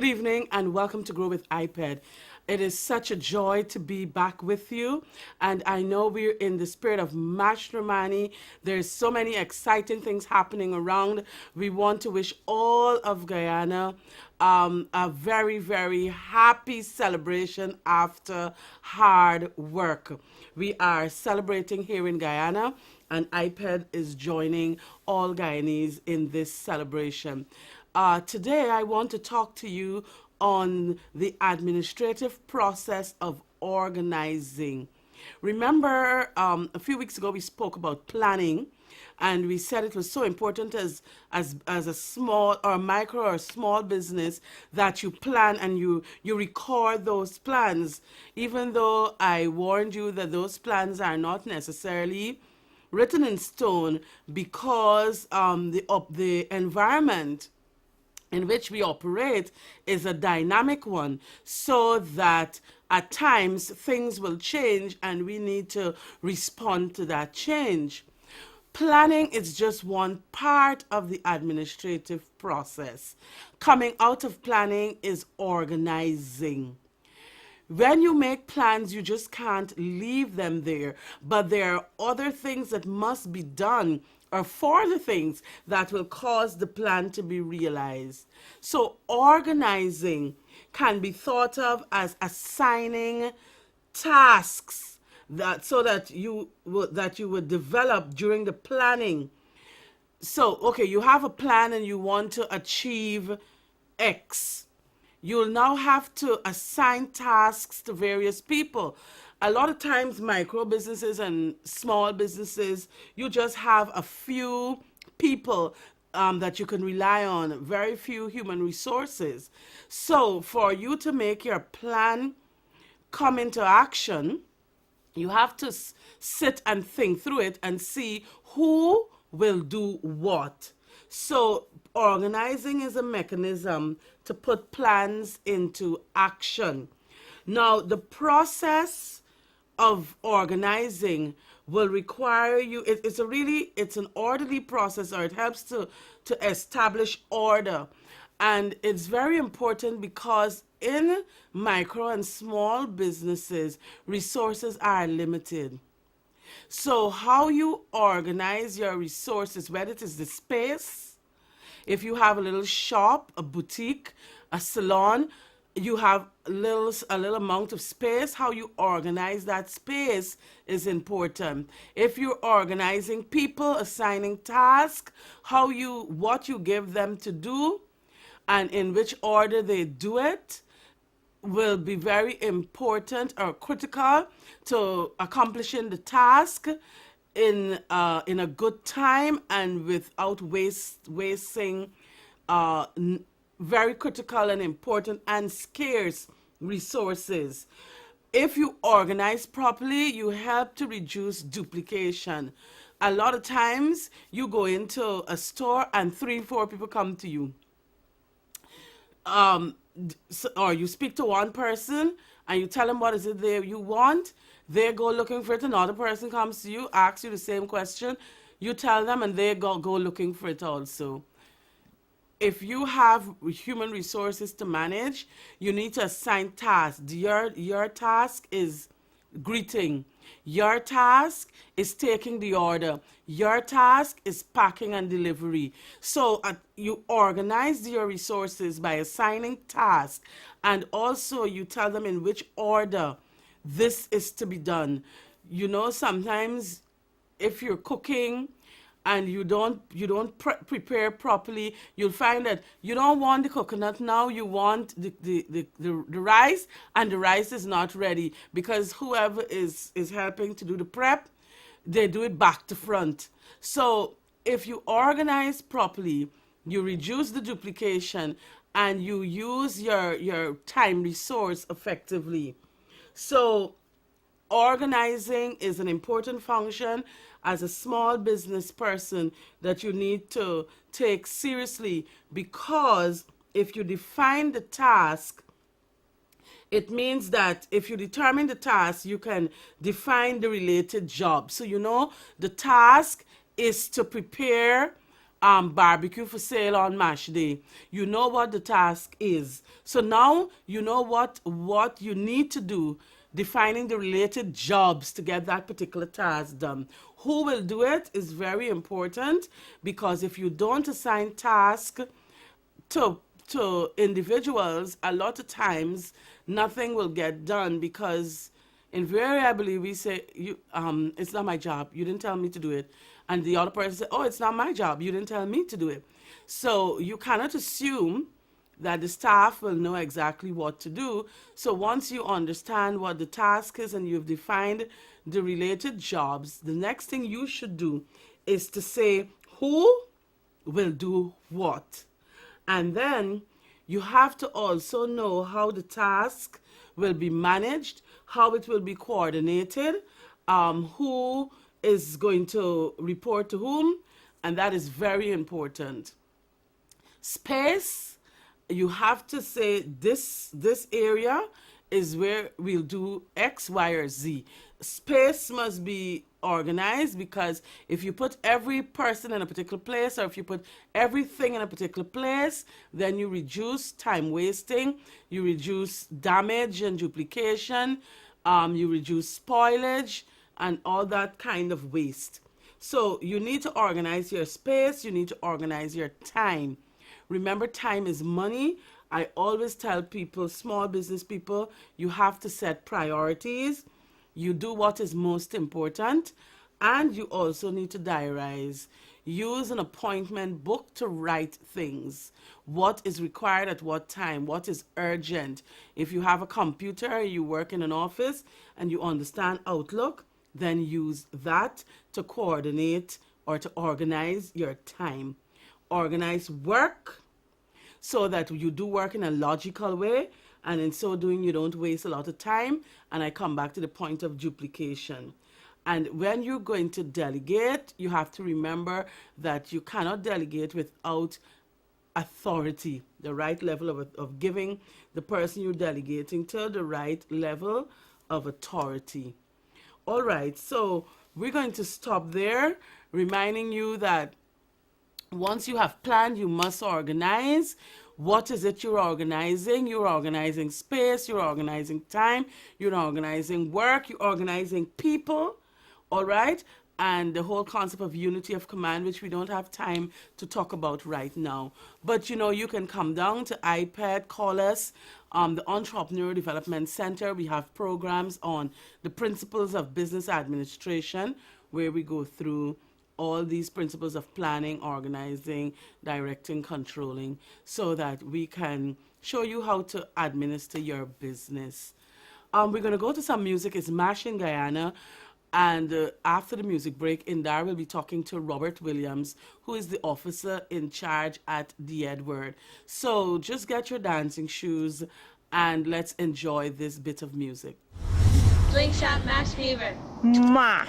evening and welcome to Grow with IPED. It is such a joy to be back with you, and I know we're in the spirit of matrimony. There's so many exciting things happening around. We want to wish all of Guyana a very, very happy celebration after hard work. We are celebrating here in Guyana, and IPED is joining all Guyanese in this celebration. Today, I want to talk to you on the administrative process of organizing. Remember, a few weeks ago, we spoke about planning, and we said it was so important as a small or micro or small business that you plan and you record those plans, even though I warned you that those plans are not necessarily written in stone because the environment in which we operate is a dynamic one, so that at times things will change and we need to respond to that change. Planning is just one part of the administrative process. Coming out of planning is organizing. When you make plans, you just can't leave them there. But there are other things that must be done or for the things that will cause the plan to be realized. So organizing can be thought of as assigning tasks that so that you would develop during the planning. So, okay, you have a plan and you want to achieve X. You'll now have to assign tasks to various people. A lot of times, micro businesses and small businesses, you just have a few people that you can rely on, very few human resources. So, for you to make your plan come into action, you have to sit and think through it and see who will do what. So, organizing is a mechanism to put plans into action. Now, the process of organizing will require you, it's an orderly process, or it helps to establish order. And it's very important because in micro and small businesses, resources are limited. So how you organize your resources, whether it is the space, if you have a little shop, a boutique, a salon, you have a little amount of space. How you organize that space is important. If you're organizing people, assigning tasks, what you give them to do, and in which order they do it, will be very important or critical to accomplishing the task in a good time and without wasting very critical and important and scarce resources. If you organize properly, you help to reduce duplication. A lot of times you go into a store and 3, 4 people come to you. Or you speak to one person and you tell them what is it you want. They go looking for it. Another person comes to you, asks you the same question. You tell them and they go looking for it also. If you have human resources to manage, you need to assign tasks. Your task is greeting. Your task is taking the order. Your task is packing and delivery. So you organize your resources by assigning tasks, and also you tell them in which order this is to be done. You know, sometimes if you're cooking and you don't prepare properly, you'll find that you don't want the coconut now, you want the rice, and the rice is not ready because whoever is helping to do the prep, they do it back to front. So if you organize properly, you reduce the duplication and you use your time resource effectively. So organizing is an important function as a small business person that you need to take seriously, because if you define the task, it means that if you determine the task, you can define the related job. So you know the task is to prepare barbecue for sale on MASH day. You know what the task is. So now you know what you need to do, defining the related jobs to get that particular task done. Who will do it is very important, because if you don't assign tasks to individuals, a lot of times nothing will get done, because invariably we say, it's not my job, you didn't tell me to do it, and the other person says, oh, it's not my job, you didn't tell me to do it. So you cannot assume that the staff will know exactly what to do. So once you understand what the task is and you've defined the related jobs, the next thing you should do is to say who will do what. And then you have to also know how the task will be managed, how it will be coordinated, who is going to report to whom, and that is very important. Space, you have to say this area is where we'll do X, Y, or Z. Space must be organized, because if you put every person in a particular place, or if you put everything in a particular place, then you reduce time wasting, you reduce damage and duplication, you reduce spoilage and all that kind of waste. So you need to organize your space, you need to organize your time. Remember, time is money. I always tell people, small business people, you have to set priorities. You do what is most important, and you also need to diarize. Use an appointment book to write things. What is required at what time? What is urgent? If you have a computer, you work in an office, and you understand Outlook, then use that to coordinate or to organize your time. Organize work so that you do work in a logical way, and in so doing you don't waste a lot of time. And I come back to the point of duplication. And when you're going to delegate, you have to remember that you cannot delegate without authority, the right level of giving the person you're delegating to the right level of authority. All right, so we're going to stop there, reminding you that once you have planned, you must organize. What is it you're organizing? You're organizing space, you're organizing time, you're organizing work, you're organizing people, all right? And the whole concept of unity of command, which we don't have time to talk about right now. But, you know, you can come down to IPED, call us, the Entrepreneur Development Center. We have programs on the principles of business administration, where we go through all these principles of planning, organizing, directing, controlling, so that we can show you how to administer your business. We're going to go to some music. It's MASH in Guyana. And after the music break, Indar will be talking to Robert Williams, who is the officer in charge at the Edward. So just get your dancing shoes and let's enjoy this bit of music. Slingshot MASH Fever. Ma.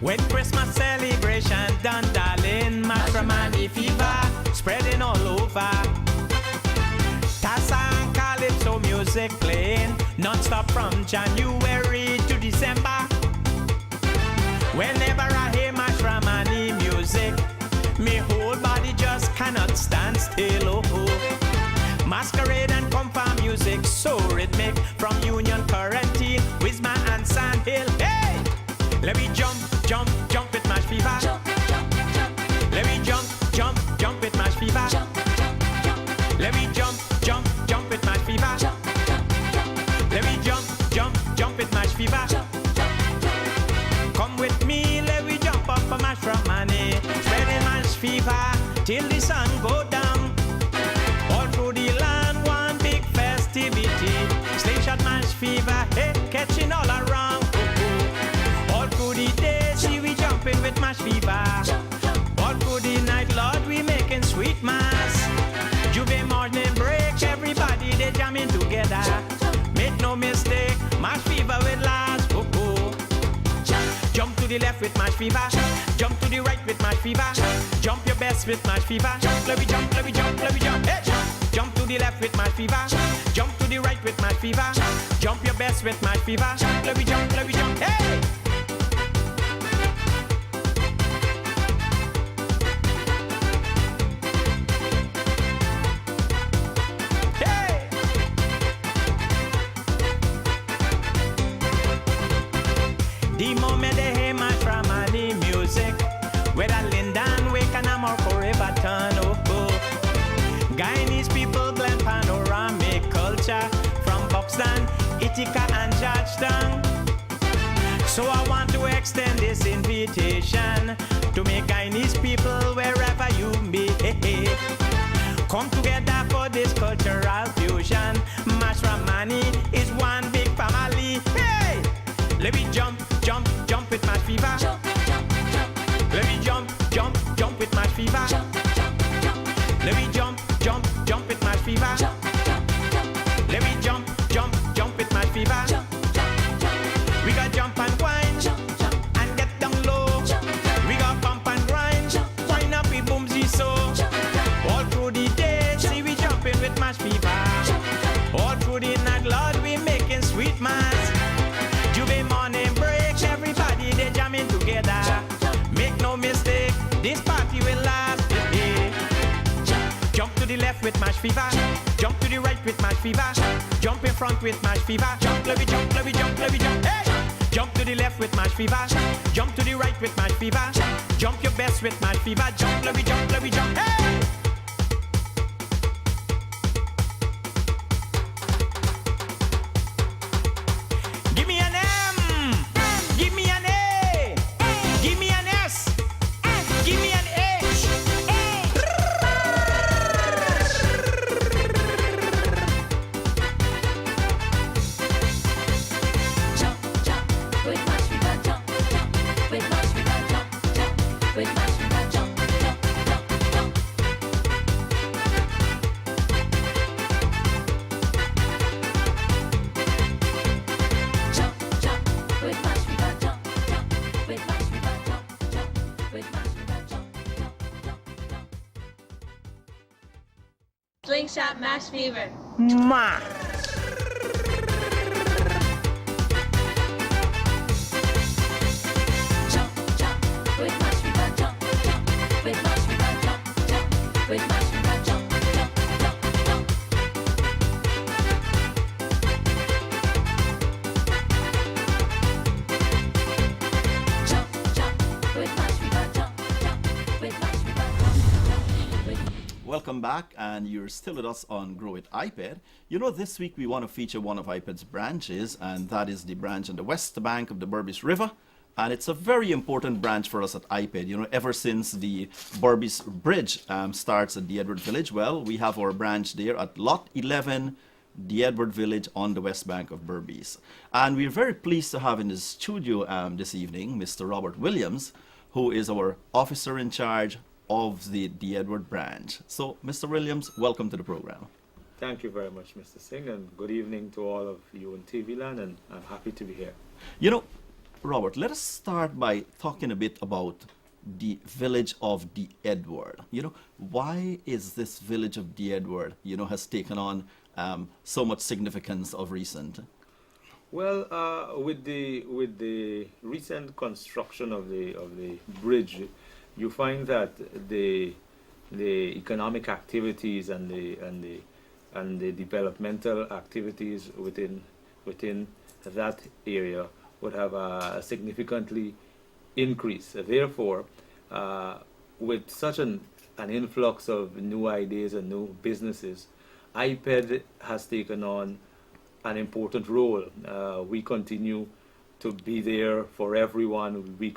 When Christmas celebration done, darling, matrimony fever spreading all over. Tassa and calypso music playing non-stop from January to December. Whenever I hear matrimony music, me whole body just cannot stand still. Oh. Masquerade and compa music so rhythmic from Union Quarantine, Wisma and Sand Hill. Hey! Let me jump, jump, jump with MASH fever. Jump, jump, jump. Let me jump, jump, jump with MASH fever. Jump, jump, jump. Let me jump, jump, jump with MASH fever. Jump, jump, jump. Let me jump, jump, jump with MASH fever. Jump, jump, jump. Come with me, let me jump up for matrimony. Spreading MASH fever till the sun go down. All through the land, one big festivity. Slingshot MASH fever, hey, catching all around. All through the day, see we jumping with MASH fever. All through the night, Lord, we making sweet mass. Juve morning break, everybody they jamming together. Make no mistake, MASH fever will last. the left with match fever. Jump to the right with match fever. Jump your best with match fever. Jump, let me jump, let me jump, let me jump. Hey, jump to the left with match fever. Jump to the right with match fever. Jump your best with match fever. Jump, let me jump, let me jump. Hey. The moment they hear my Ramani music, whether Lindan, Wake and I'm forever turn Guyanese people blend panoramic culture from Buxton, Ithaca and Georgetown. So I want to extend this invitation to make Guyanese people wherever you be. Come together for this cultural fusion. Mash Ramani is one big family. Hey! Let me jump, jump, jump with my fever. Jump, jump, jump. Let me jump, jump, jump with my fever. Jump, jump, jump. Let me jump, jump, jump with my fever. Jump, jump, jump. Let me jump, jump, jump with my fever. Jump, jump, jump. We got jump and whine, Jump, jump, and get down low. jump, jump. We got pump and grind, Jump, wind up we boomsy so. Jump, jump. All through the day, see we jumping with my fever. Jump, jump. All through the night, Lord, we making sweet mass. Juve morning breaks, everybody they jamming together. Make no mistake, this party will last. Jump to the left with match fever. Jump to the right with match fever. Jump in front with match fever. Jump, let me jump, let me jump, let me jump. Hey! Jump to the left with match fever. Jump to the right with match fever. Jump your best with match fever. Jump, let me jump, let me jump. Hey! Give me an M. Give me an A. Give me an S. Give me an H. Jump, jump. With match fever. Jump, jump. With match fever. Jump, jump. With match fever. Jump, jump, jump, jump. Jump, jump. With match fever. Jump, jump. With match fever. Jump, jump. With match fever. Jump, jump, jump, jump. Slingshot Mash Fever. Ma. Jump, jump. With match fever. Jump, jump. With match fever. Jump, jump. With match fever. Jump, jump, jump, jump. Jump, jump. With match fever. Jump, jump. With match fever. Jump, jump. Welcome back, and you're still with us on Grow with IPED. You know, this week we want to feature one of IPED's branches, and that is the branch on the west bank of the Berbice River. And it's a very important branch for us at IPED. You know, ever since the Berbice Bridge starts at the Edward Village, well, we have our branch there at Lot 11, the Edward Village on the west bank of Berbice. And we're very pleased to have in the studio this evening Mr. Robert Williams, who is our officer in charge of the Edward branch. So, Mr. Williams, welcome to the program. Thank you very much, Mr. Singh, and good evening to all of you in TV land, and I'm happy to be here. You know, Robert, let us start by talking a bit about the village of the Edward. You know, why is this village of the Edward, you know, has taken on so much significance of recent? Well, with the recent construction of the bridge, you find that the economic activities and the developmental activities within that area would have significantly increased. Therefore, with such an influx of new ideas and new businesses, IPED has taken on an important role. We continue to be there for everyone. We